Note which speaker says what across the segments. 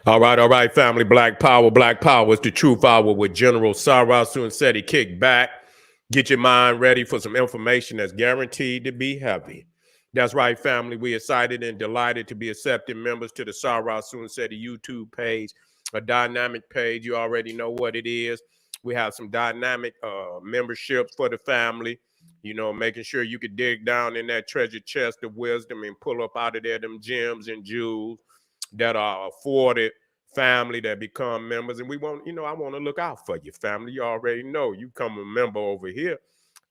Speaker 1: All right, family. Black Power. Black Power is the truth hour with General Sarasu and Seti. Kick back. Get your mind ready for some information that's guaranteed to be heavy. That's right, family. We're excited and delighted to be accepting members to the Sarasu and Seti YouTube page, a dynamic page. You already know what it is. We have some dynamic memberships for the family. You know, making sure you can dig down in that treasure chest of wisdom and pull up out of there them gems and jewels that are afforded family that become members. And we want, I want to look out for you, family. You already know you come a member over here,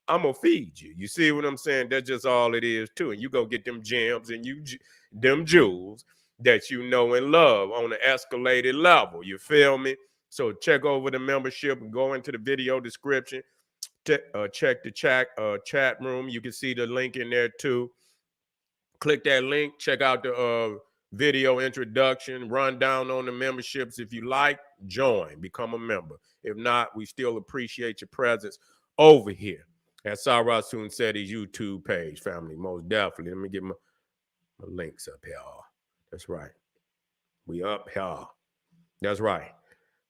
Speaker 1: I'm gonna feed you. You see what I'm saying? That's just all it is too. And you go get them gems and them jewels that you know and love on an escalated level. You feel me? So check over the membership and go into the video description. Check the chat room. You can see the link in there too. Click that link. Check out the video introduction. Run down on the memberships. If you like, join. Become a member. If not, we still appreciate your presence over here at Sarah Soon Seti's YouTube page, family. Most definitely. Let me get my links up here. That's right. We up here. That's right.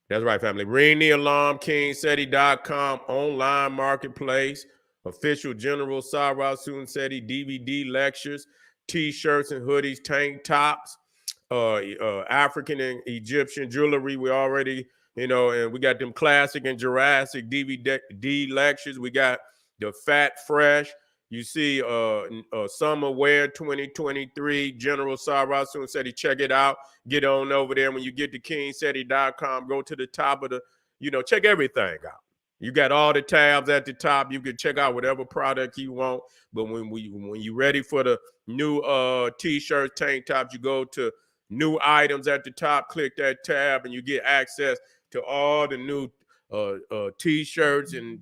Speaker 1: That's right, family. Ring the alarm, KingSeti.com, online marketplace, official General Sarah Soon Seti DVD lectures, t-shirts and hoodies, tank tops, African and Egyptian jewelry. We already, and we got them classic and Jurassic DVD lectures. We got the Fat Fresh. You see Summer Wear 2023, General Sarah Soon Seti. Check it out. Get on over there. When you get to kingseti.com, go to the top of the, check everything out. You got all the tabs at the top. You can check out whatever product you want. But when you're ready for the new t-shirts, tank tops, you go to new items at the top, click that tab, and you get access to all the new t-shirts and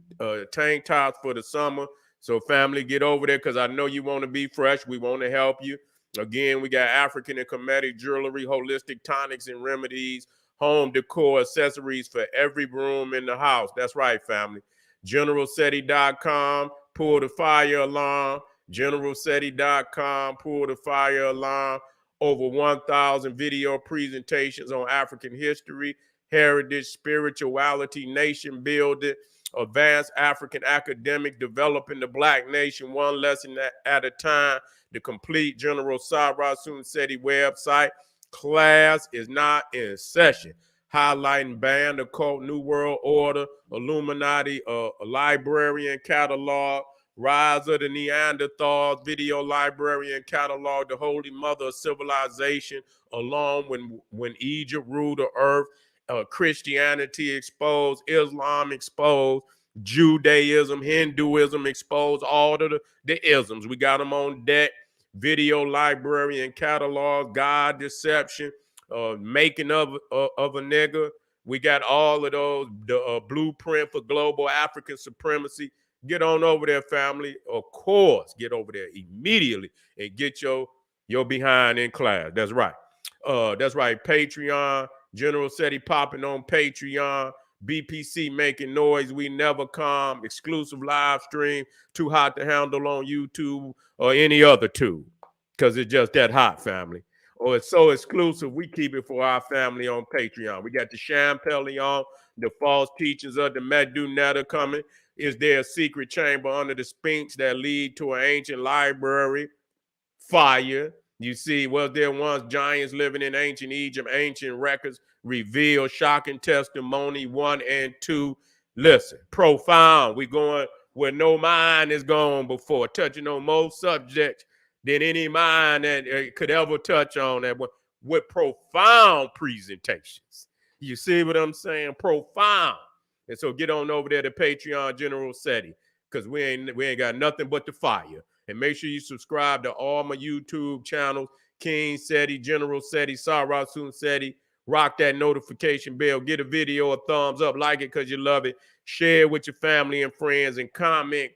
Speaker 1: tank tops for the summer. So family, get over there because I know you want to be fresh. We want to help you. Again, we got African and Kemetic jewelry, holistic tonics and remedies, home decor accessories for every room in the house. That's right, family. GeneralSeti.com, pull the fire alarm. GeneralSeti.com, pull the fire alarm. Over 1,000 video presentations on African history, heritage, spirituality, nation building, advanced African academic, developing the Black nation one lesson at a time. The complete General Sarah Soon Seti website. Class is not in session. Highlighting band, occult, New World Order, Illuminati, librarian catalog, Rise of the Neanderthals, video library and catalog, the Holy Mother of Civilization, along when Egypt ruled the earth, Christianity exposed, Islam exposed, Judaism, Hinduism exposed, all of the isms. We got them on deck. Video library and catalog, God deception, making of a nigga. We got all of those, the blueprint for global African supremacy. Get on over there, family. Of course, get over there immediately and get your behind in class. That's right. That's right. Patreon, General Seti popping on Patreon. BPC making noise. We never come. Exclusive live stream. Too hot to handle on YouTube or any other tube because it's just that hot, family. Or it's so exclusive, we keep it for our family on Patreon. We got the Champellion, the false teachings of the Medunetta coming. Is there a secret chamber under the Sphinx that lead to an ancient library? Fire. You see, was there once giants living in ancient Egypt? Ancient records reveal shocking testimony 1 and 2. Listen, profound. We going where no mind is gone before, touching on most subjects than any mind that could ever touch on that with profound presentations. You see what I'm saying? Profound. And so get on over there to Patreon General Seti because we ain't got nothing but the fire. And make sure you subscribe to all my YouTube channels, King Seti, General Seti, Sarah Soon Seti. Rock that notification bell. Get a video a thumbs up. Like it because you love it. Share it with your family and friends and comment.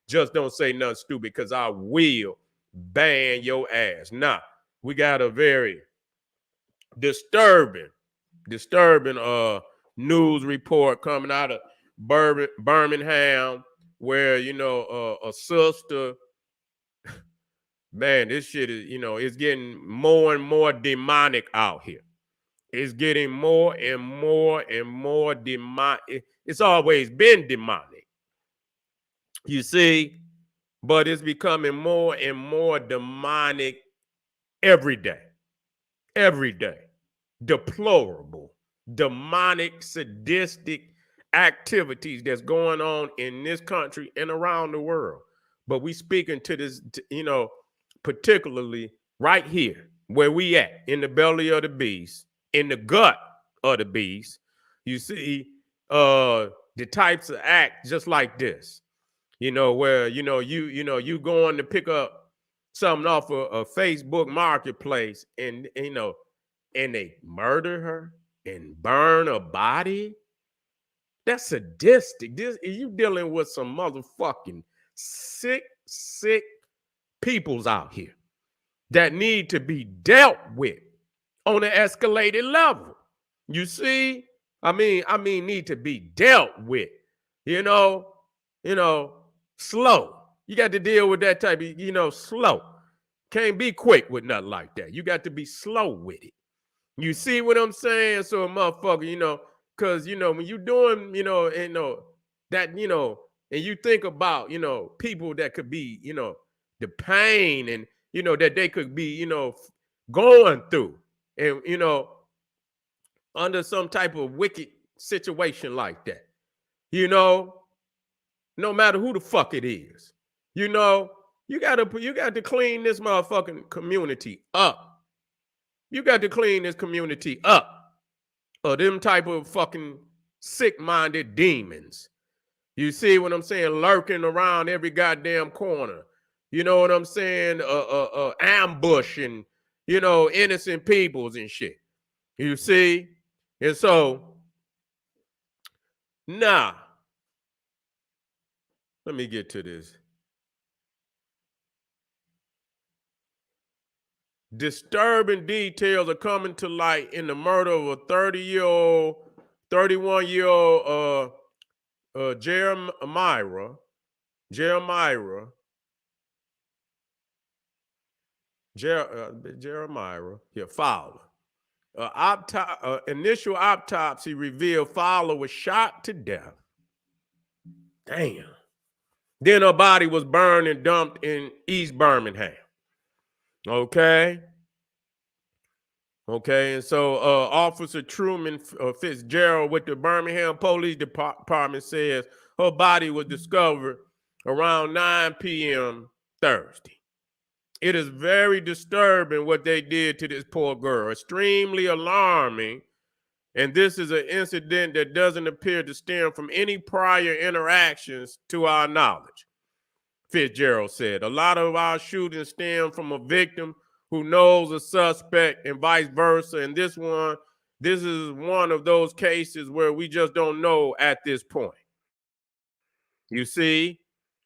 Speaker 1: Just don't say nothing stupid because I will ban your ass. Now, we got a very disturbing news report coming out of Birmingham where, a sister, man, this shit is, it's getting more and more demonic out here. is getting more and more and more demonic. It's always been demonic, you see, but it's becoming more and more demonic every day. Every day. Deplorable, demonic, sadistic activities that's going on in this country and around the world. But we speaking to this, particularly right here where we at, in the belly of the beast, in the gut of the beast. You see, the types of act just like this, where you going to pick up something off a Facebook marketplace, and and they murder her and burn her body. That's sadistic. This you dealing with some motherfucking sick peoples out here that need to be dealt with on an escalated level. You see, I mean, need to be dealt with. You know, slow. You got to deal with that type of, slow. Can't be quick with nothing like that. You got to be slow with it. You see what I'm saying? So a motherfucker, because when you doing, that, and you think about, people that could be, the pain and that they could be, going through, and under some type of wicked situation like that. No matter who the fuck it is, you got to clean this motherfucking community up. You got to clean this community up, or them type of fucking sick-minded demons. You see what I'm saying? Lurking around every goddamn corner. You know what I'm saying? Ambushing, innocent peoples and shit. You see? And so, let me get to this. Disturbing details are coming to light in the murder of a 31-year-old Jeremiah Fowler. Initial autopsy revealed Fowler was shot to death. Damn. Then her body was burned and dumped in East Birmingham. Okay, and so Officer Truman Fitzgerald with the Birmingham Police Department says her body was discovered around 9 p.m. Thursday. It is very disturbing what they did to this poor girl, extremely alarming, and this is an incident that doesn't appear to stem from any prior interactions to our knowledge, Fitzgerald said. A lot of our shootings stem from a victim who knows a suspect and vice versa. And this is one of those cases where we just don't know at this point. You see,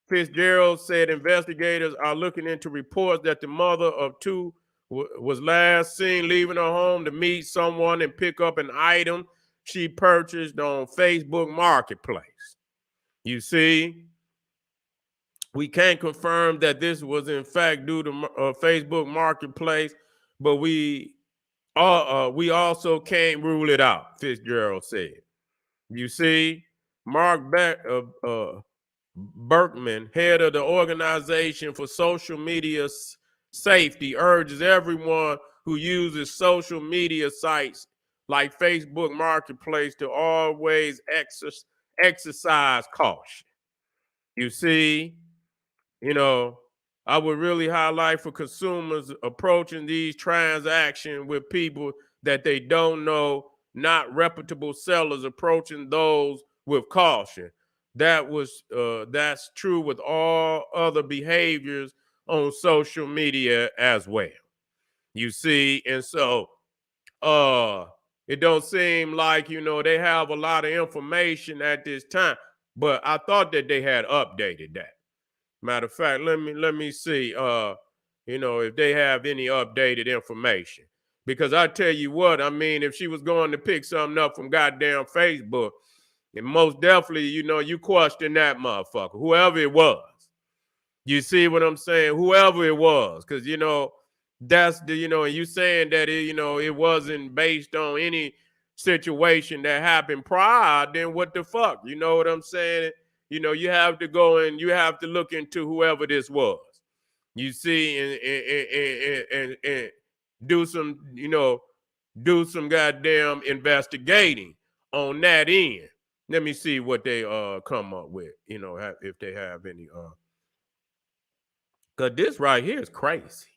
Speaker 1: Fitzgerald said investigators are looking into reports that the mother of two was last seen leaving her home to meet someone and pick up an item she purchased on Facebook Marketplace. You see, we can't confirm that this was in fact due to Facebook Marketplace, but we also can't rule it out, Fitzgerald said. You see, Mark Berkman, head of the Organization for Social Media Safety, urges everyone who uses social media sites like Facebook Marketplace to always exercise caution. You see, I would really highlight for consumers approaching these transactions with people that they don't know, not reputable sellers, approaching those with caution. That's true with all other behaviors on social media as well. You see, and so it don't seem like they have a lot of information at this time, but I thought that they had updated that. Matter of fact, let me see, if they have any updated information. Because I tell you what, if she was going to pick something up from goddamn Facebook, and most definitely, you question that motherfucker, whoever it was. You see what I'm saying? Whoever it was, because That's the, and you saying that it wasn't based on any situation that happened prior, then what the fuck? You know what I'm saying? You have to go and you have to look into whoever this was. You see, and do some, do some goddamn investigating on that end. Let me see what they come up with, if they have any cause this right here is crazy.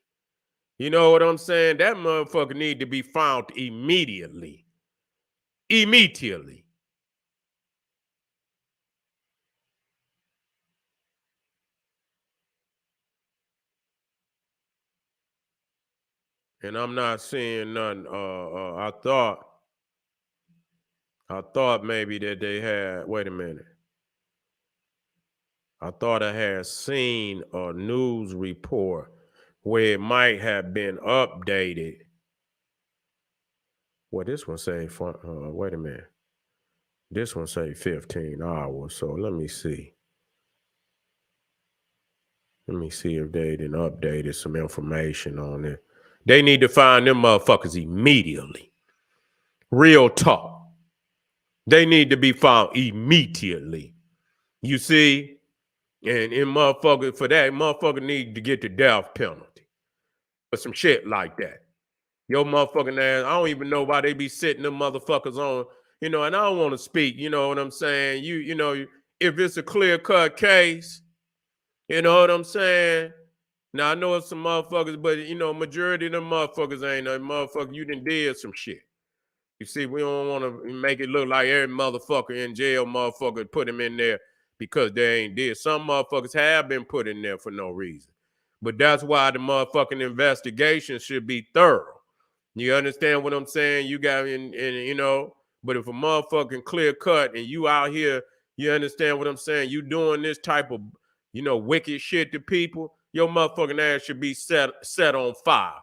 Speaker 1: You know what I'm saying? That motherfucker need to be found immediately. Immediately. And I'm not seeing none. I thought maybe that they had. Wait a minute. I thought I had seen a news report where it might have been updated. Well, this one say, wait a minute. This one say 15 hours. So let me see. Let me see if they didn't updated some information on it. They need to find them motherfuckers immediately. Real talk. They need to be found immediately. You see? And motherfucker, for that, motherfucker need to get the death penalty. For some shit like that. Your motherfucking ass, I don't even know why they be sitting them motherfuckers on, and I don't want to speak, you know what I'm saying? If it's a clear-cut case, you know what I'm saying? Now I know it's some motherfuckers, but majority of them motherfuckers ain't no motherfucker. You done did some shit. You see, we don't want to make it look like every motherfucker in jail, motherfucker, put him in there because they ain't did. Some motherfuckers have been put in there for no reason. But that's why the motherfucking investigation should be thorough. You understand what I'm saying? You got but if a motherfucking clear cut and you out here, you understand what I'm saying? You doing this type of, wicked shit to people, your motherfucking ass should be set on fire.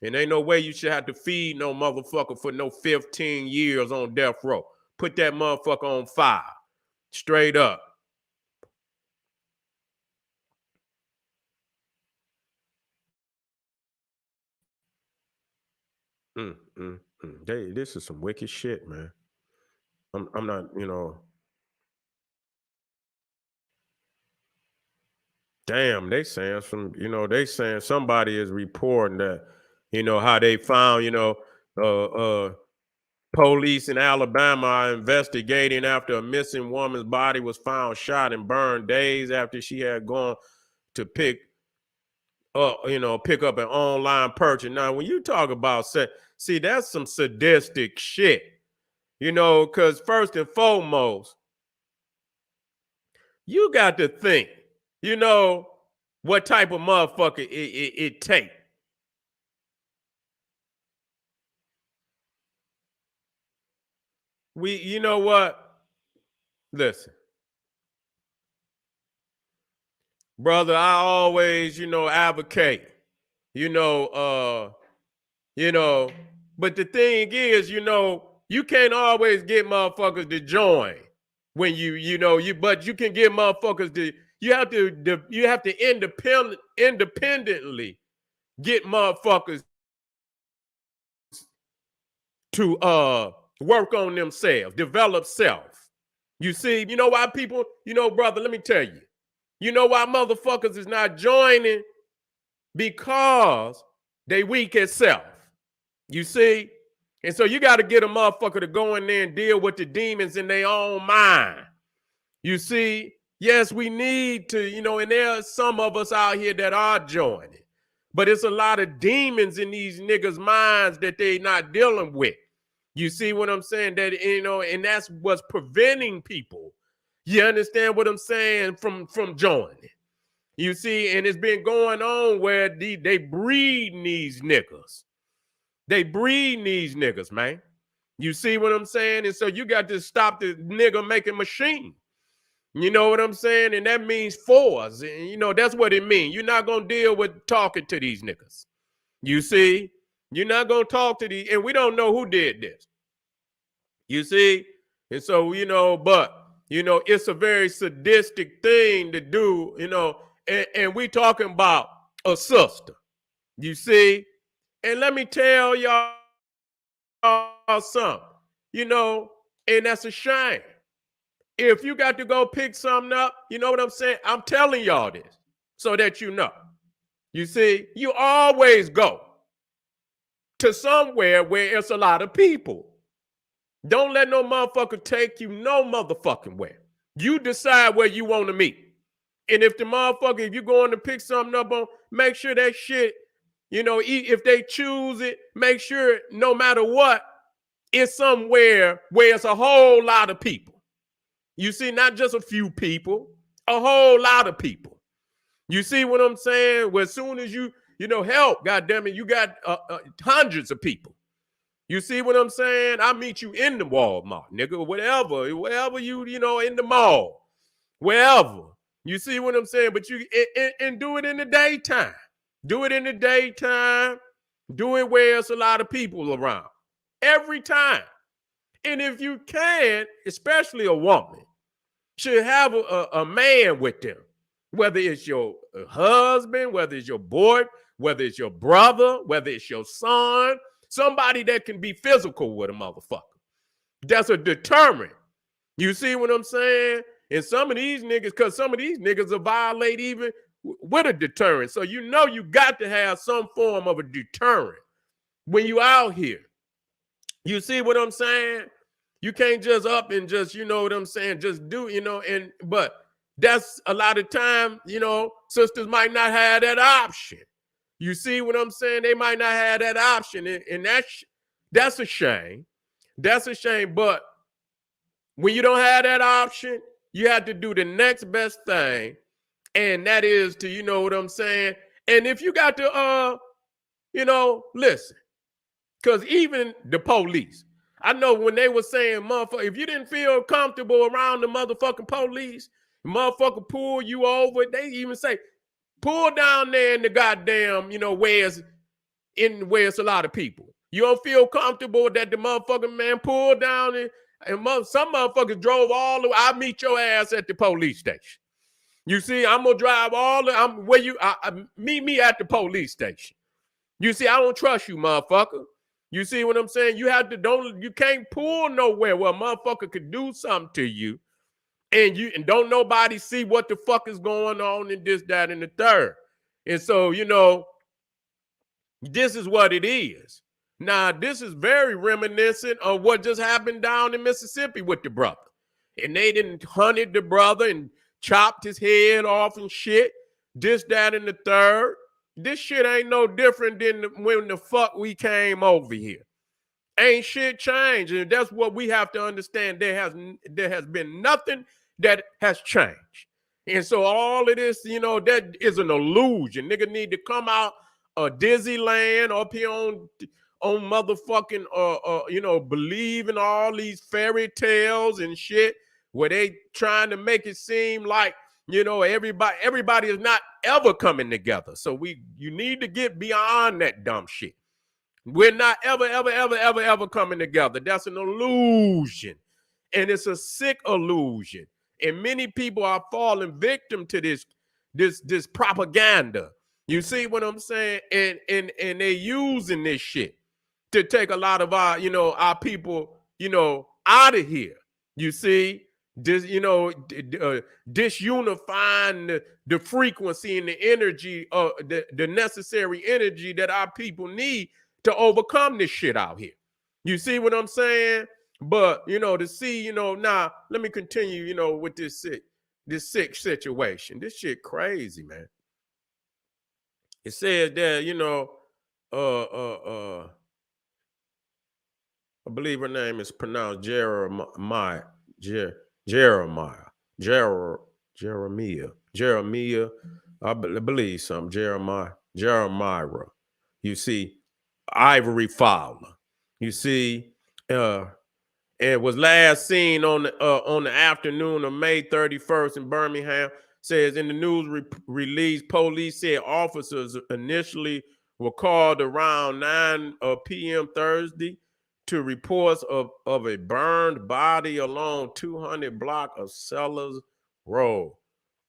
Speaker 1: And ain't no way you should have to feed no motherfucker for no 15 years on death row. Put that motherfucker on fire. Straight up. This is some wicked shit, man. I'm not, damn, they saying somebody is reporting that, how they found, police in Alabama are investigating after a missing woman's body was found shot and burned days after she had gone to pick up an online purchase. Now, when you talk about see, that's some sadistic shit, because first and foremost, you got to think, what type of motherfucker it take. You know what? Listen, brother, I always, advocate, you know, you know, but the thing is, you can't always get motherfuckers to join when but you can get motherfuckers to, you have to independently get motherfuckers to work on themselves, develop self. You see, you know why people, brother, let me tell you. You know why motherfuckers is not joining? Because they weak as self. You see? And so you got to get a motherfucker to go in there and deal with the demons in their own mind. You see? Yes, we need to, and there are some of us out here that are joining. But it's a lot of demons in these niggas' minds that they not dealing with. You see what I'm saying? That, and that's what's preventing people. You understand what I'm saying? From joining. You see, and it's been going on where they breeding these niggas. They breeding these niggas, man. You see what I'm saying? And so you got to stop the nigga making machine. You know what I'm saying? And that means force. And, that's what it means. You're not going to deal with talking to these niggas. You see? You're not going to talk to these. And we don't know who did this. You see? And so, but, it's a very sadistic thing to do, and we talking about a sister. You see? And let me tell y'all something, you know, and that's a shame. If you got to go pick something up, you know what I'm saying? I'm telling y'all this so that you know. You see, you always go to somewhere where it's a lot of people. Don't let no motherfucker take you no motherfucking where. You decide where you want to meet. And if the motherfucker, if you're going to pick something up on, make sure that shit, you know, if they choose it, make sure no matter what, it's somewhere where it's a whole lot of people. You see, not just a few people, a whole lot of people. You see what I'm saying? Well, as soon as you know, help, goddamn it, you got hundreds of people. You see what I'm saying? I meet you in the Walmart, nigga, wherever you know, in the mall, wherever. You see what I'm saying? But you and do it in the daytime. Do it in the daytime. Do it where it's a lot of people around. Every time. And if you can, especially a woman, should have a man with them. Whether it's your husband, whether it's your boy, whether it's your brother, whether it's your son, somebody that can be physical with a motherfucker. That's a deterrent. You see what I'm saying? And some of these niggas, because some of these niggas will violate even with a deterrent. So you know you got to have some form of a deterrent when you out here. You see what I'm saying? You can't just up and just, you know what I'm saying, just do, you know, but that's a lot of time, you know, sisters might not have that option. You see what I'm saying? They might not have that option. And that's a shame. That's a shame. But when you don't have that option, you have to do the next best thing. And that is to, you know what I'm saying? And if you got to, you know, listen, because even the police, I know when they were saying, motherfucker, if you didn't feel comfortable around the motherfucking police, motherfucker pull you over, they even say, pull down there in the goddamn, you know, where it's a lot of people. You don't feel comfortable that the motherfucking man pulled down and some motherfuckers drove all the way. I'll meet your ass at the police station. You see, I'm gonna drive meet me at the police station. You see, I don't trust you, motherfucker. You see what I'm saying? You can't pull nowhere where a motherfucker could do something to you and don't nobody see what the fuck is going on in this, that, and the third. And so, you know, this is what it is. Now, this is very reminiscent of what just happened down in Mississippi with the brother. And they didn't hunted the brother and chopped his head off and shit. This, that, and the third. This shit ain't no different than when the fuck we came over here. Ain't shit changed. And that's what we have to understand. There has been nothing that has changed. And so all of this, you know, that is an illusion. Nigga need to come out of Disneyland up here on motherfucking you know, believe in all these fairy tales and shit where they trying to make it seem like, you know, everybody is not ever coming together. So you need to get beyond that dumb shit. We're not ever coming together. That's an illusion. And it's a sick illusion. And many people are falling victim to this propaganda. You see what I'm saying? And they using this shit to take a lot of our people, you know, out of here. You see? Disunifying the frequency and the energy, the necessary energy that our people need to overcome this shit out here. You see what I'm saying? But, you know, to see, you know, now let me continue, you know, with this sick situation. This shit crazy, man. It says that, you know, I believe her name is pronounced Jeremiah. Jeremiah. I believe something. Jeremiah. You see, Ivory Fowler. You see, and was last seen on the afternoon of May 31st in Birmingham. Says in the news release, police said officers initially were called around 9 p.m. Thursday to reports of a burned body along 200 block of Sellers Road.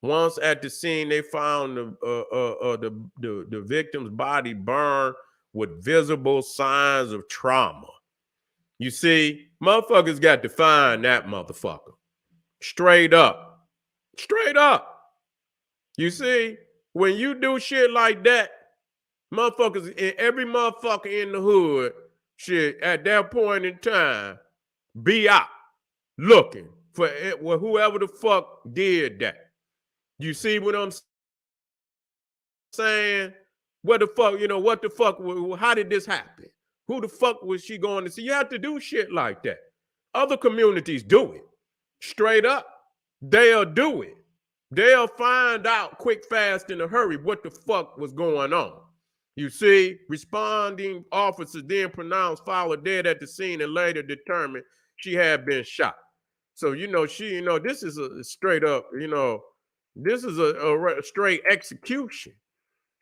Speaker 1: Once at the scene, they found the victim's body burned with visible signs of trauma. You see, motherfuckers got to find that motherfucker. Straight up. Straight up. You see, when you do shit like that, motherfuckers, every motherfucker in the hood, shit, at that point in time, be out looking for whoever the fuck did that. You see what I'm saying? What the fuck, what the fuck, how did this happen? Who the fuck was she going to see? You have to do shit like that. Other communities do it. Straight up, they'll do it. They'll find out quick, fast, in a hurry what the fuck was going on. You see, responding officers then pronounced Fowler dead at the scene and later determined she had been shot. So, this is a straight up, this is a straight execution,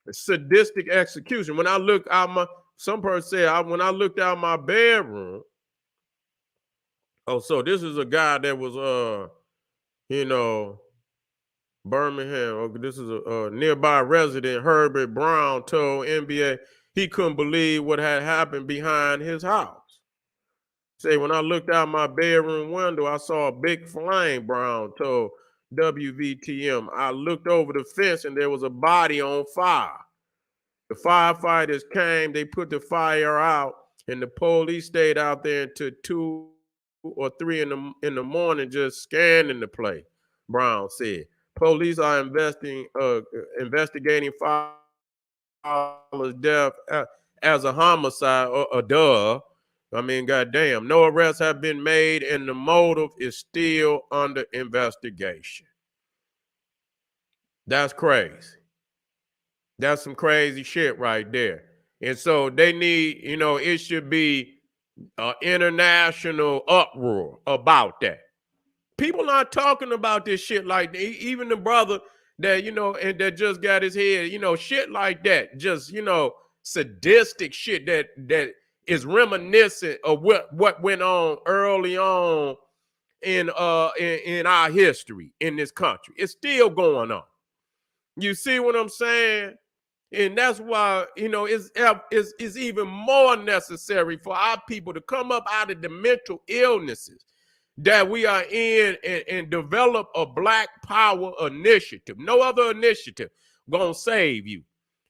Speaker 1: a sadistic execution. When I look out some person said, when I looked out my bedroom, so this is a guy that was, Birmingham. This is a nearby resident, Herbert Brown, told NBA he couldn't believe what had happened behind his house. Say, when I looked out my bedroom window, I saw a big flame, Brown told WVTM. I looked over the fence and there was a body on fire. The firefighters came, they put the fire out, and the police stayed out there until 2 or 3 in the morning just scanning the place, Brown said. Police are investigating Fowler's death as a homicide or a duh. I mean, goddamn, no arrests have been made and the motive is still under investigation. That's crazy. That's some crazy shit right there. And so they need, it should be an international uproar about that. People aren't talking about this shit like that. Even the brother that, and that just got his head, shit like that. Just, sadistic shit that is reminiscent of what went on early on in our history in this country. It's still going on. You see what I'm saying? And that's why, it's even more necessary for our people to come up out of the mental illnesses that we are in and develop a Black Power initiative. No other initiative gonna save you,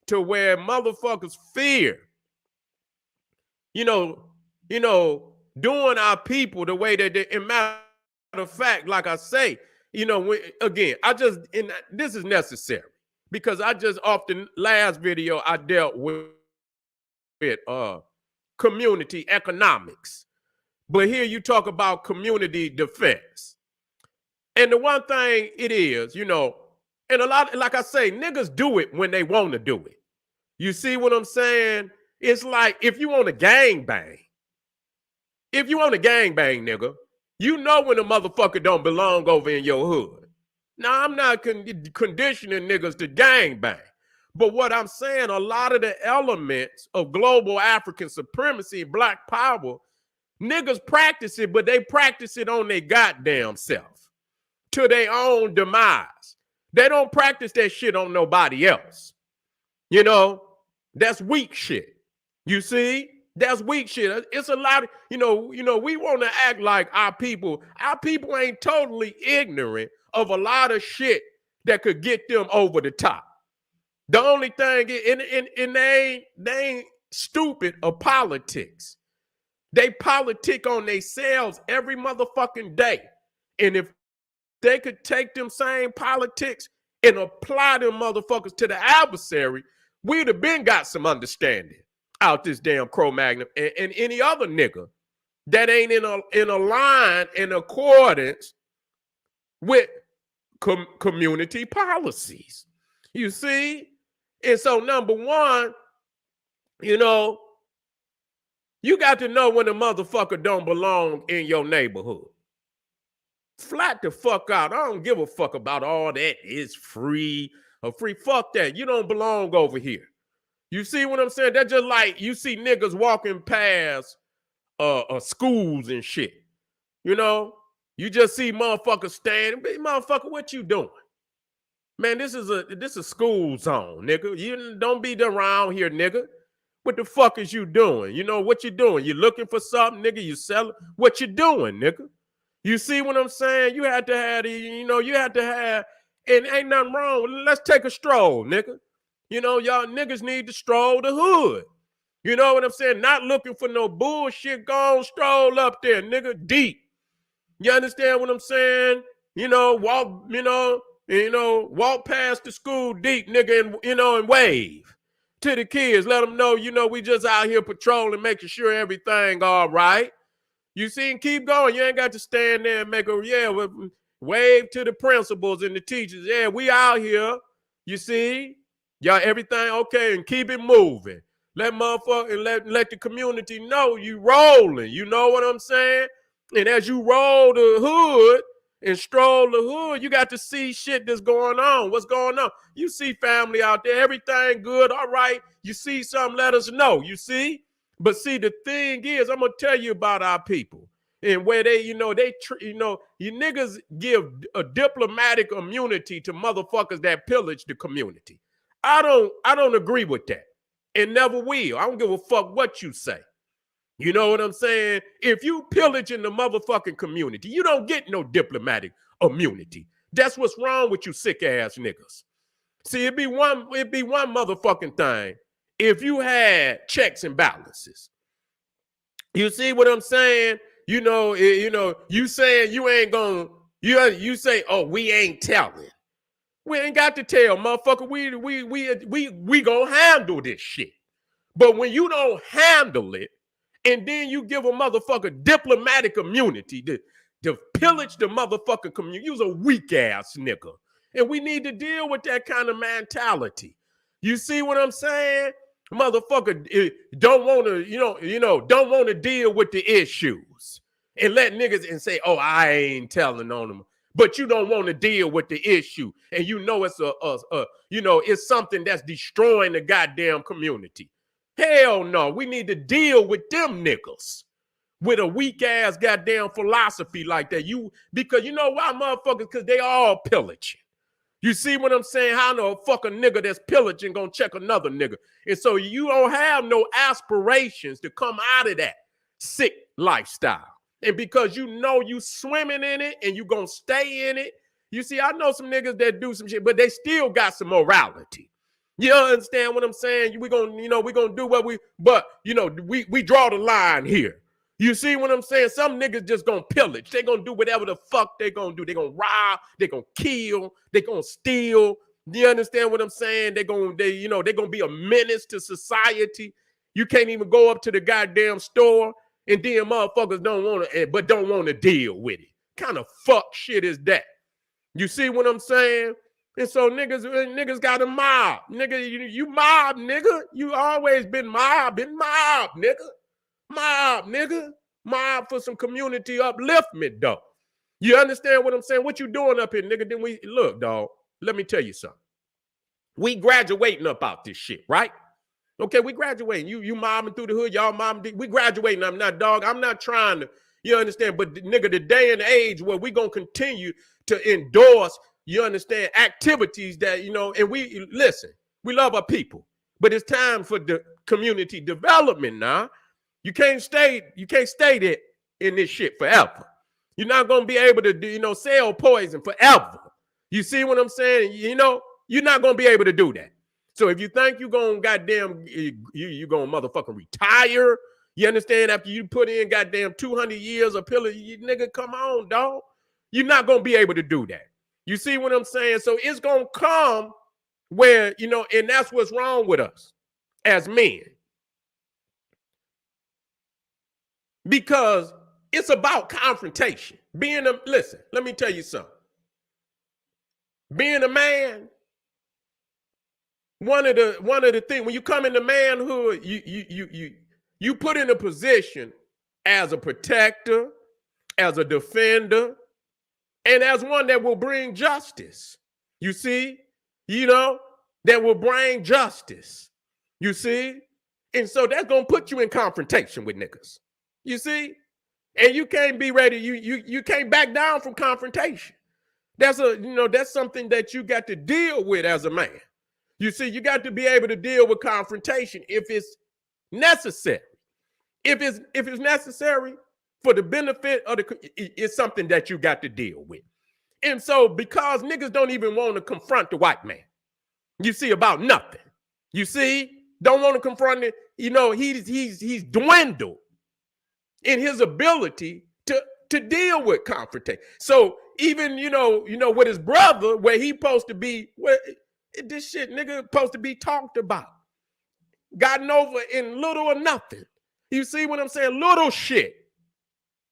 Speaker 1: to where motherfuckers fear, doing our people the way that they, in matter of fact, like I say, this is necessary because I just off the last video I dealt with community economics. But here you talk about community defense. And the one thing it is, and a lot, like I say, niggas do it when they want to do it. You see what I'm saying? It's like if you want to gangbang, nigga, when a motherfucker don't belong over in your hood. Now, I'm not conditioning niggas to gangbang. But what I'm saying, a lot of the elements of global African supremacy, Black Power, niggas practice it, but they practice it on their goddamn self to their own demise. They don't practice that shit on nobody else. That's weak shit. You see? That's weak shit. It's a lot of, we want to act like our people ain't totally ignorant of a lot of shit that could get them over the top. The only thing, and they ain't stupid of politics. They politic on themselves every motherfucking day. And if they could take them same politics and apply them motherfuckers to the adversary, we'd have been got some understanding out this damn Cro-Magnon and any other nigga that ain't in a line in accordance with community policies. You see? And so number one, you got to know when a motherfucker don't belong in your neighborhood. Flat the fuck out. I don't give a fuck about all that. It's free or free. Fuck that. You don't belong over here. You see what I'm saying? That's just like you see niggas walking past schools and shit. You just see motherfuckers standing. Motherfucker, what you doing? Man, this is a school zone, nigga. You don't be around here, nigga. What the fuck is you doing? You know what you doing? You looking for something, nigga? You selling? What you doing, nigga? You see what I'm saying? You had to have you had to have, and ain't nothing wrong. Let's take a stroll, nigga. You know, y'all niggas need to stroll the hood. You know what I'm saying? Not looking for no bullshit. Go on, stroll up there, nigga, deep. You understand what I'm saying? Walk, walk past the school deep, nigga, and wave to the kids. Let them know, we just out here patrolling, making sure everything all right. You see, and keep going. You ain't got to stand there and make wave to the principals and the teachers. Yeah, we out here. You see? Y'all, everything okay, and keep it moving. Let motherfucker, let the community know you rolling. You know what I'm saying? And as you roll the hood and stroll the hood, you got to see shit that's going on. What's going on? You see family out there, everything good, all right. You see something, let us know. You see? But see, the thing is, I'm gonna tell you about our people and where you niggas give a diplomatic immunity to motherfuckers that pillage the community. I don't agree with that, and never will. I don't give a fuck what you say. You know what I'm saying? If you pillage in the motherfucking community, you don't get no diplomatic immunity. That's what's wrong with you sick ass niggas. See, it'd be one motherfucking thing if you had checks and balances. You see what I'm saying? You saying you ain't gonna, you say, oh, we ain't telling. We ain't got to tell, motherfucker. We gonna handle this shit. But when you don't handle it, and then you give a motherfucker diplomatic immunity to pillage the motherfucking community, you's a weak ass nigga. And we need to deal with that kind of mentality. You see what I'm saying? Motherfucker don't want to, don't want to deal with the issues and let niggas and say, oh, I ain't telling on them. But you don't want to deal with the issue. And it's something that's destroying the goddamn community. Hell no, we need to deal with them niggas with a weak ass goddamn philosophy like that. Because you know why, motherfuckers? Because they all pillaging. You see what I'm saying? How no fucking nigga that's pillaging gonna check another nigga? And so you don't have no aspirations to come out of that sick lifestyle. And because you swimming in it and you gonna stay in it. You see, I know some niggas that do some shit, but they still got some morality. You understand what I'm saying? We gonna do what we draw the line here. You see what I'm saying? Some niggas just gonna pillage. They gonna do whatever the fuck they gonna do. They gonna rob, they gonna kill, they gonna steal. You understand what I'm saying? They gonna be a menace to society. You can't even go up to the goddamn store, and then motherfuckers don't want to deal with it. Kind of fuck shit is that? You see what I'm saying? And so niggas got a mob. Nigga, you mob, nigga. You always been mob, nigga. Mob, nigga. Mob for some community upliftment, though. You understand what I'm saying? What you doing up here, nigga? Then look, dog, let me tell you something. We graduating up out this shit, right? Okay, we graduating. You mobbing through the hood, y'all mobbing. We graduating. I'm not trying to, you understand? But nigga, the day and age where we gonna continue to endorse, you understand, activities that, and we love our people, but it's time for the community development now. You can't stay there in this shit forever. You're not gonna be able to sell poison forever. You see what I'm saying? You're not gonna be able to do that. So if you think you're gonna goddamn you gonna motherfucking retire, you understand, after you put in goddamn 200 years of pillar, nigga, come on, dog. You're not gonna be able to do that. You see what I'm saying? So it's gonna come where, and that's what's wrong with us as men. Because it's about confrontation. Listen, let me tell you something. Being a man, one of the things, when you come into manhood, you put in a position as a protector, as a defender, and as one that will bring justice. You see? That will bring justice. You see? And so that's gonna put you in confrontation with niggas. You see? And you can't be ready. You can't back down from confrontation. That's something that you got to deal with as a man. You see, you got to be able to deal with confrontation if it's Necessary. If it's necessary for the benefit of it's something that you got to deal with. And so because niggas don't even want to confront the white man, you see, about nothing. You see, don't want to confront it. You know, he's dwindled in his ability to deal with confrontation. So even, you know, with his brother, where he supposed to be, where this shit nigga supposed to be talked about, gotten over in little or nothing. You see what I'm saying? Little shit.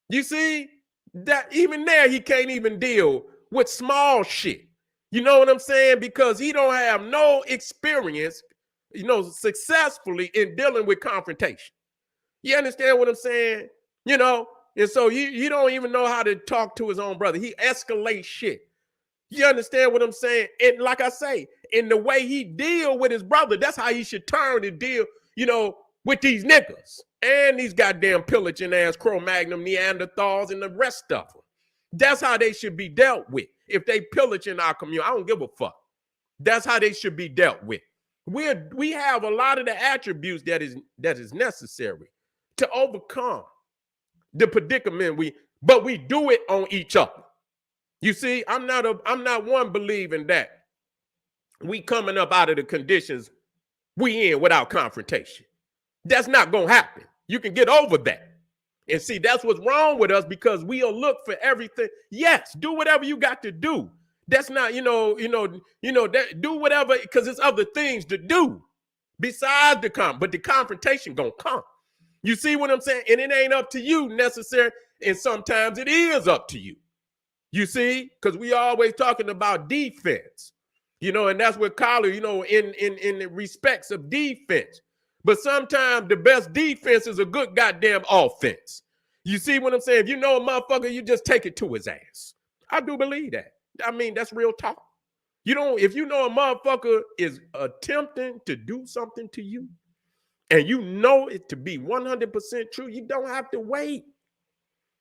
Speaker 1: You see that even there he can't even deal with small shit. You know what I'm saying? Because he don't have no experience, you know, successfully in dealing with confrontation. You understand what I'm saying? You know, and so you don't even know how to talk to his own brother. He escalates shit. You understand what I'm saying? And like I say, in the way he deal with his brother, that's how he should turn and deal, you know, with these niggas and these goddamn pillaging ass Cro-Magnon Neanderthals and the rest of them. That's how they should be dealt with. If they pillage in our community, I don't give a fuck. That's how they should be dealt with. We have a lot of the attributes that is necessary to overcome the predicament but we do it on each other. You see, I'm not one believing that we coming up out of the conditions we in without confrontation. That's not gonna happen. You can get over that. And see, that's what's wrong with us, because we'll look for everything. Yes, do whatever you got to do. That's not, that, do whatever, because there's other things to do besides but the confrontation gonna come. You see what I'm saying? And it ain't up to you necessarily, and sometimes it is up to you. You see, because we always talking about defense, and that's what Collar, in the respects of defense. But sometimes the best defense is a good goddamn offense. You see what I'm saying? If you know a motherfucker, you just take it to his ass. I do believe that. I mean, that's real talk. If you know a motherfucker is attempting to do something to you, and you know it to be 100% true, you don't have to wait.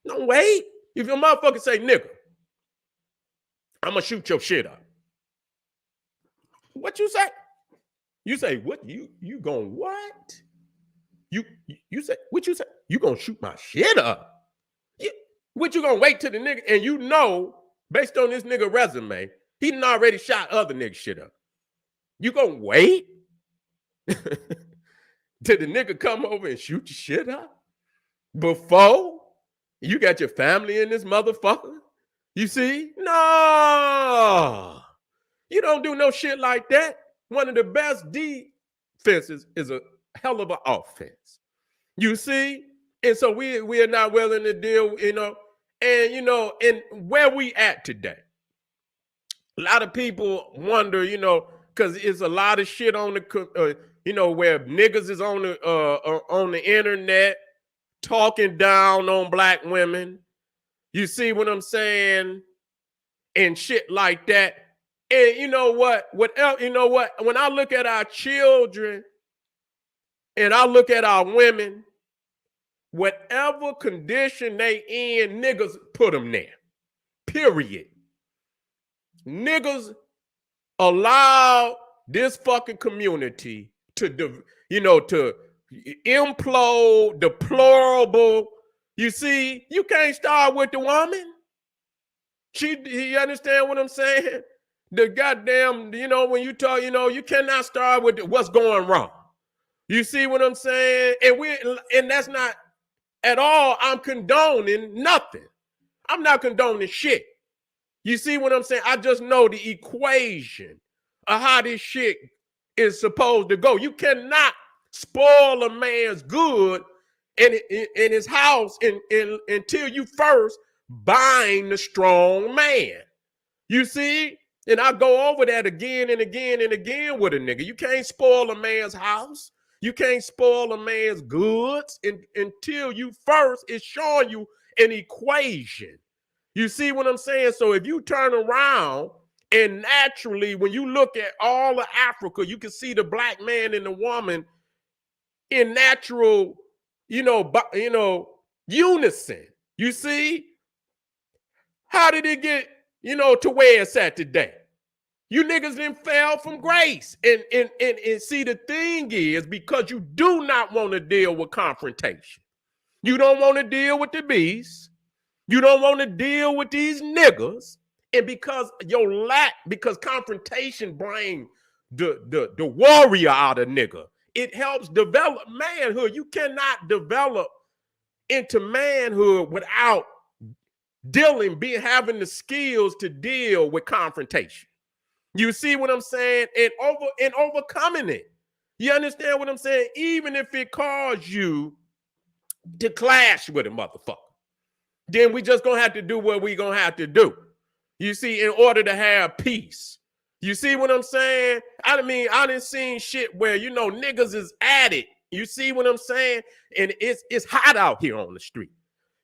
Speaker 1: Don't wait. If your motherfucker say, nigga, I'm gonna shoot your shit up. What you say? You say, what? You gonna what? You say, what you say? You gonna shoot my shit up? What you gonna wait to the nigga? And based on this nigga resume, he done already shot other niggas shit up. You gonna wait till the nigga come over and shoot your shit up before you got your family in this motherfucker? You see? No, you don't do no shit like that. One of the best defenses is a hell of an offense. You see? And so we are not willing to deal, and where we at today. A lot of people wonder, because it's a lot of shit on the, where niggas is on the internet talking down on black women. You see what I'm saying? And shit like that. And you know what? When I look at our children and I look at our women, whatever condition they in, niggas put them there. Period. Niggas allow this fucking community to implode, deplorable. You see, you can't start with the woman. You understand what I'm saying? The goddamn, when you talk, you cannot start with what's going wrong. You see what I'm saying? And that's not at all, I'm condoning nothing. I'm not condoning shit. You see what I'm saying? I just know the equation of how this shit is supposed to go. You cannot spoil a man's good in his house until you first bind the strong man. You see? And I go over that again and again and again with a nigga. You can't spoil a man's house. You can't spoil a man's goods until you first is showing you an equation. You see what I'm saying? So if you turn around and naturally, when you look at all of Africa, you can see the black man and the woman in natural, unison. You see? How did it get, to where it's at today? You niggas didn't fail from grace. And see, the thing is, because you do not want to deal with confrontation. You don't want to deal with the beast. You don't want to deal with these niggas. And because confrontation brings the warrior out of nigga. It helps develop manhood. You cannot develop into manhood without having the skills to deal with confrontation. You see what I'm saying? And overcoming it. You understand what I'm saying? Even if it caused you to clash with a motherfucker, then we just gonna have to do what we gonna have to do. You see, in order to have peace. You see what I'm saying? I done seen shit where, niggas is at it. You see what I'm saying? And it's hot out here on the street.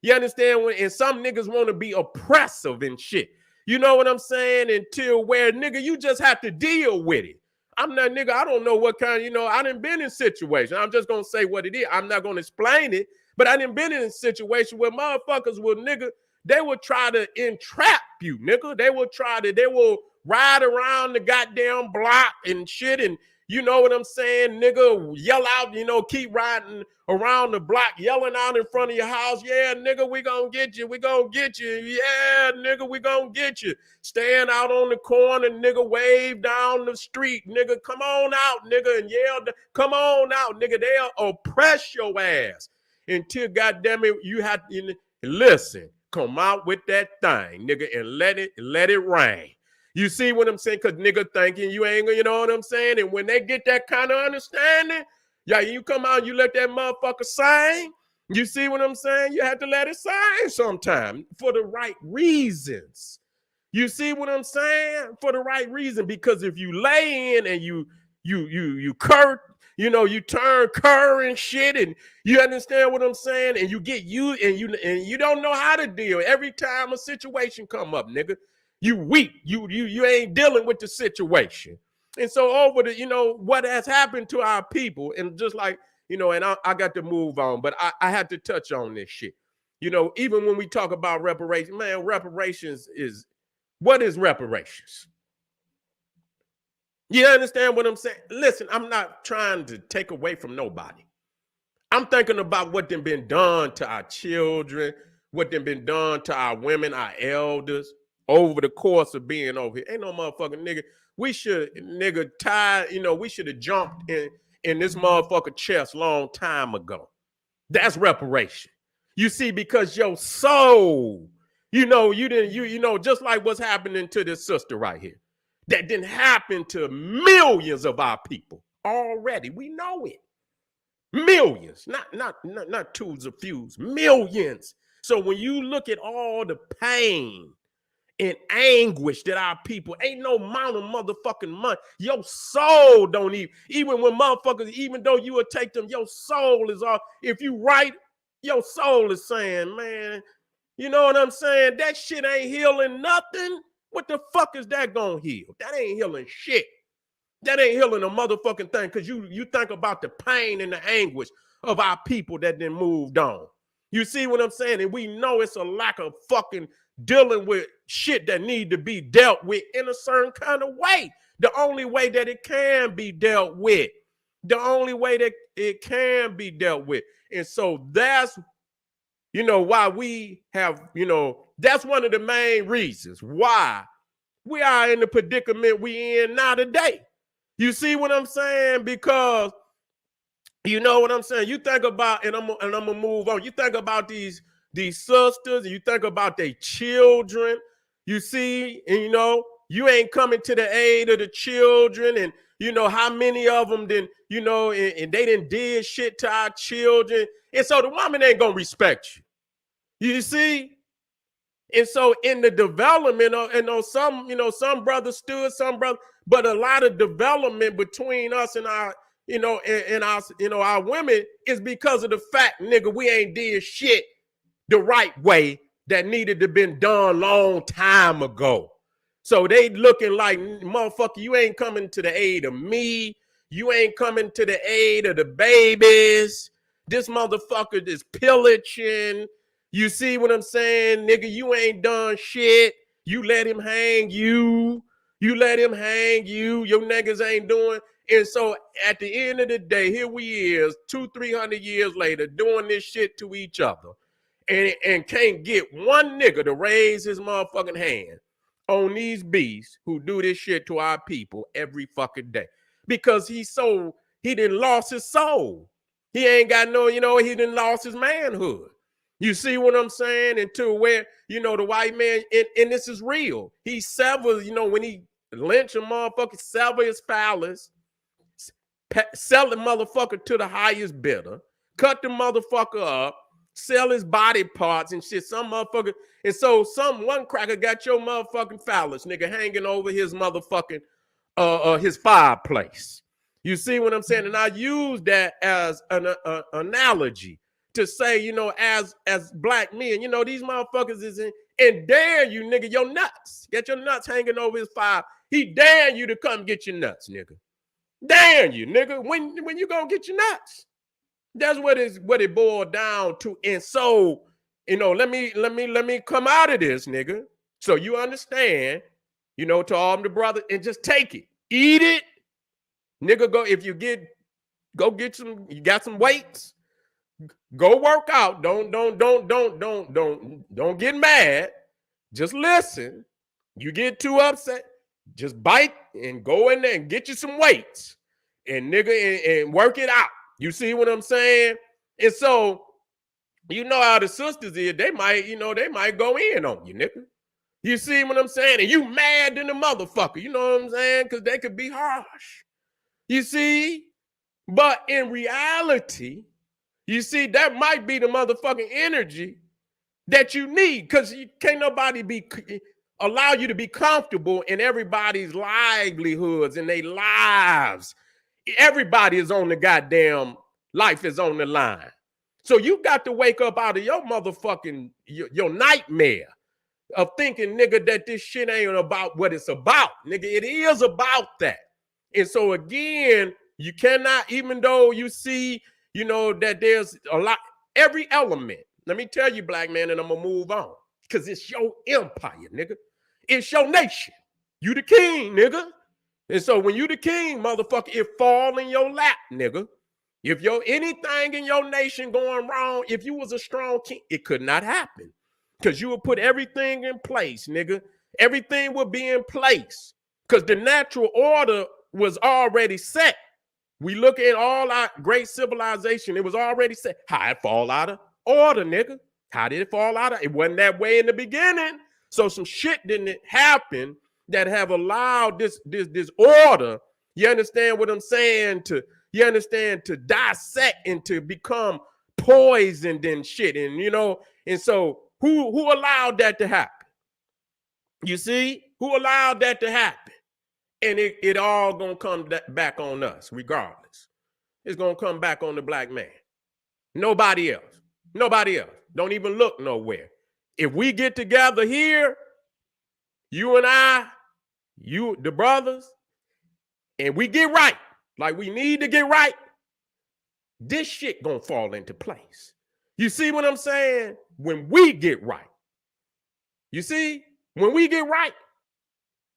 Speaker 1: You understand? And some niggas want to be oppressive and shit. You know what I'm saying? Until where, nigga, you just have to deal with it. I'm not, nigga, I don't know what kind, I done been in situations. I'm just going to say what it is. I'm not going to explain it, but I done been in a situation where motherfuckers will, nigga, they will try to entrap you, nigga. They will ride around the goddamn block and shit, and you know what I'm saying, nigga, yell out, keep riding around the block, yelling out in front of your house, yeah, nigga, we gonna get you, yeah, nigga, we gonna get you. Stand out on the corner, nigga, wave down the street, nigga, come on out, nigga, and yell, come on out, nigga, they'll oppress your ass until, goddamn it, you have to, listen, come out with that thing, nigga, and let it rain. You see what I'm saying? Because nigga thinking you ain't gonna, you know what I'm saying? And when they get that kind of understanding, yeah, you come out, you let that motherfucker sing. You see what I'm saying? You have to let it sing sometime for the right reasons. You see what I'm saying? For the right reason. Because if you lay in and you cur, you turn cur and shit, and you understand what I'm saying, and you get you don't know how to deal. Every time a situation come up, nigga, you weak. You ain't dealing with the situation. And so over the, what has happened to our people, and just like, and I got to move on, but I had to touch on this shit. Even when we talk about reparations, man, what is reparations? You understand what I'm saying? Listen, I'm not trying to take away from nobody. I'm thinking about what done been done to our children, what done been done to our women, our elders, over the course of being over here. Ain't no motherfucking nigga. We should, nigga, we should have jumped in this motherfucker chest long time ago. That's reparation. You see, because your soul, just like what's happening to this sister right here. That didn't happen to millions of our people already. We know it. Millions, not twos or fews, millions. So when you look at all the pain and anguish that our people, ain't no amount of motherfucking money. Your soul don't even when motherfuckers, even though you would take them, your soul is off. If you write, your soul is saying, man, you know what I'm saying? That shit ain't healing nothing. What the fuck is that gonna heal? That ain't healing shit. That ain't healing a motherfucking thing, because you think about the pain and the anguish of our people that then moved on. You see what I'm saying? And we know it's a lack of fucking dealing with shit that need to be dealt with in a certain kind of way. The only way that it can be dealt with. The only way that it can be dealt with. And so that's, why we have, that's one of the main reasons why we are in the predicament we in now today. You see what I'm saying? Because you know what I'm saying? You think about, and I'm gonna move on. You think about these sisters, and you think about their children. You see, and you ain't coming to the aid of the children, and how many of them then, and they didn't did shit to our children. And so the woman ain't gonna respect you. You see? And so in the development of, some brothers stood, some brothers, but a lot of development between us and our, our women is because of the fact, nigga, we ain't did shit the right way that needed to been done long time ago. So they looking like, motherfucker, you ain't coming to the aid of me. You ain't coming to the aid of the babies. This motherfucker is pillaging. You see what I'm saying? Nigga, you ain't done shit. You let him hang you. You let him hang you. Your niggas ain't doing. And so at the end of the day, here we is 200-300 years later doing this shit to each other and can't get one nigga to raise his motherfucking hand on these beasts who do this shit to our people every fucking day. Because he done lost his soul. He ain't got no, he done lost his manhood. You see what I'm saying? And to where, the white man, and this is real. He severs, when he lynch a motherfucker, sever his phallus, sell the motherfucker to the highest bidder, cut the motherfucker up, sell his body parts and shit. Some motherfucker, and so one cracker got your motherfucking phallus, nigga, hanging over his motherfucking his fireplace. You see what I'm saying? And I use that as an analogy to say, as black men, these motherfuckers is and dare you, nigga, your nuts. Get your nuts hanging over his fire. He dare you to come get your nuts, nigga. Dare you, nigga. When you gonna get your nuts? That's what it boiled down to. And so, let me come out of this, nigga. So you understand, to all the brothers, and just take it. Eat it. Nigga, go get some, you got some weights. Go work out. Don't get mad. Just listen. You get too upset, just bite and go in there and get you some weights. And nigga, and work it out. You see what I'm saying? And so, how the sisters is, they might go in on you, nigga. You see what I'm saying? And you mad than the motherfucker, you know what I'm saying? Because they could be harsh. You see? But in reality, you see, that might be the motherfucking energy that you need, because can't nobody allow you to be comfortable in everybody's livelihoods and their lives. Everybody is on the goddamn, life is on the line. So you got to wake up out of your motherfucking, your nightmare of thinking, nigga, that this shit ain't about what it's about. Nigga, it is about that. And so again, you cannot, even though you see, that there's a lot, every element. Let me tell you, black man, and I'm gonna move on. Because it's your empire, nigga. It's your nation. You the king, nigga. And so when you the king, motherfucker, it fall in your lap, nigga. If anything in your nation going wrong, if you was a strong king, it could not happen. Because you would put everything in place, nigga. Everything would be in place. Because the natural order was already set. We look at all our great civilization, it was already set. How it fall out of order, nigga? How did it fall out of? It wasn't that way in the beginning. So some shit didn't happen that have allowed this order, you understand what I'm saying, to dissect and to become poisoned and shit. And and so who allowed that to happen? You see, who allowed that to happen? And it all gonna come back on us regardless. It's gonna come back on the black man. Nobody else. Nobody else. Don't even look nowhere. If we get together here, you and I, the brothers, and we get right, like we need to get right, this shit gonna fall into place. You see what I'm saying? When we get right. You see? When we get right,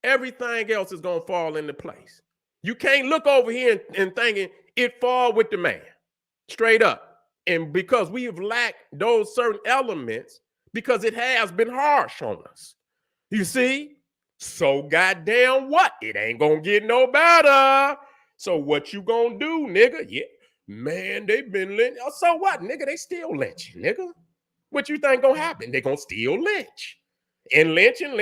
Speaker 1: everything else is gonna fall into place. You can't look over here and thinking it fall with the man. Straight up. And because we have lacked those certain elements, because it has been harsh on us. You see? So goddamn what? It ain't gonna get no better. So what you gonna do, nigga? Yeah, man, they been lynching. So what, nigga? They still lynching, nigga. What you think gonna happen? They gonna still lynch. And lynching.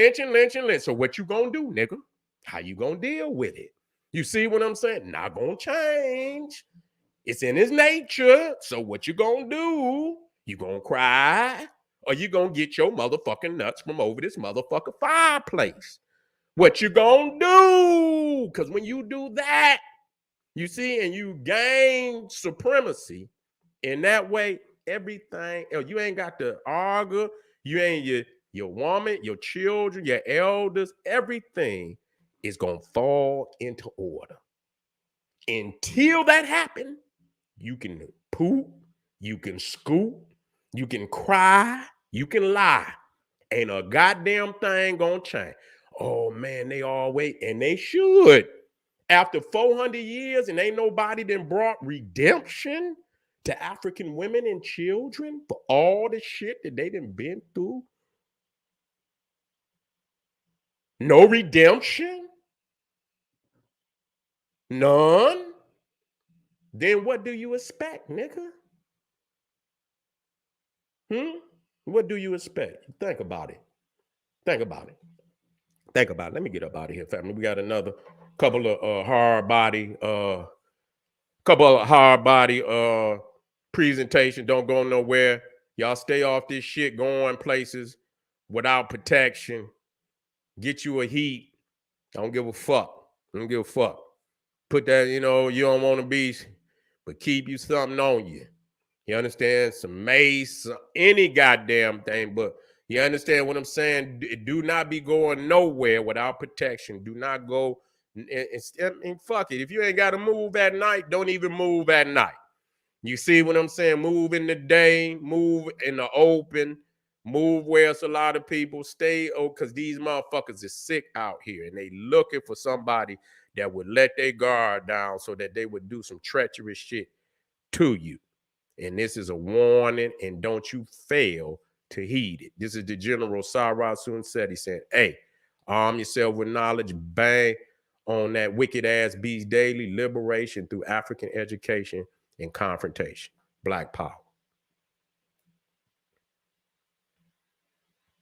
Speaker 1: So what you gonna do, nigga? How you gonna deal with it? You see what I'm saying? Not gonna change. It's in his nature. So what you gonna do? You gonna cry? Or you gonna get your motherfucking nuts from over this motherfucking fireplace? What you gonna do? Because when you do that, you see, and you gain supremacy in that way, everything, you ain't got to argue. You ain't your woman, your children, your elders, everything is gonna fall into order. Until that happens, you can poop, you can scoop, you can cry, you can lie. Ain't a goddamn thing gonna change. Oh man, they all wait, and they should. After 400 years, and ain't nobody then brought redemption to African women and children for all the shit that they done been through. No redemption? None? Then what do you expect, nigga? What do you expect? Think about it. Think about it. Think about it. Let me get up out of here, family. We got another couple of hard body presentation. Don't go nowhere. Y'all stay off this shit going places without protection. Get you a heat. I don't give a fuck. I don't give a fuck. Put that, you don't want to be, but keep you something on you. You understand? Some mace, any goddamn thing, but you understand what I'm saying? Do not be going nowhere without protection. Do not go and fuck it. If you ain't got to move at night, don't even move at night. You see what I'm saying? Move in the day, move in the open, move where it's a lot of people. Stay, because these motherfuckers is sick out here and they looking for somebody that would let their guard down so that they would do some treacherous shit to you. And this is a warning, and don't you fail to heed it. This is the General Seti saying, hey, arm yourself with knowledge, bang on that wicked ass beast daily, liberation through African education and confrontation. Black power.